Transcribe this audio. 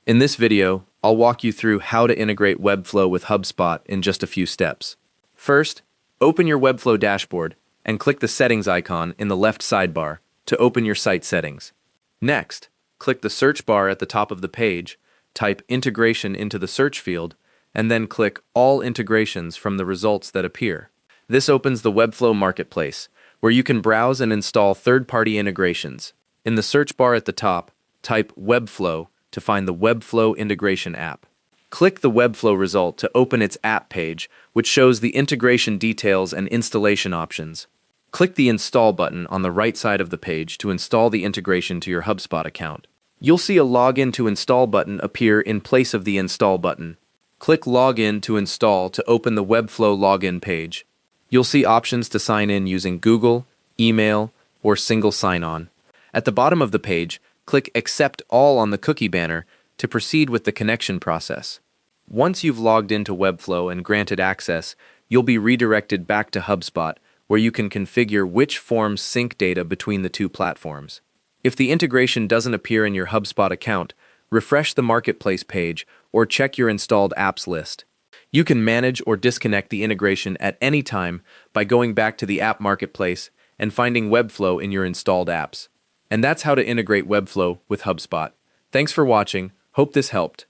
In this video, I'll walk you through how to integrate Webflow with HubSpot in just a few steps. First, open your Webflow dashboard and click the settings icon in the left sidebar to open your site settings. Next, click the search bar at the top of the page, type integration into the search field, and then click all integrations from the results that appear. This opens the Webflow marketplace, where you can browse and install third-party integrations. In the search bar at the top, type Webflow to find the Webflow integration app. Click the Webflow result to open its app page, which shows the integration details and installation options. Click the Install button on the right side of the page to install the integration to your HubSpot account. You'll see a Login to Install button appear in place of the Install button. Click Login to install to open the Webflow login page. You'll see options to sign in using Google, email, or single sign-on. At the bottom of the page, click Accept All on the cookie banner to proceed with the connection process. Once you've logged into Webflow and granted access, you'll be redirected back to HubSpot, where you can configure which forms sync data between the two platforms. If the integration doesn't appear in your HubSpot account, refresh the Marketplace page or check your installed apps list. You can manage or disconnect the integration at any time by going back to the App Marketplace and finding Webflow in your installed apps. And that's how to integrate Webflow with HubSpot. Thanks for watching. Hope this helped.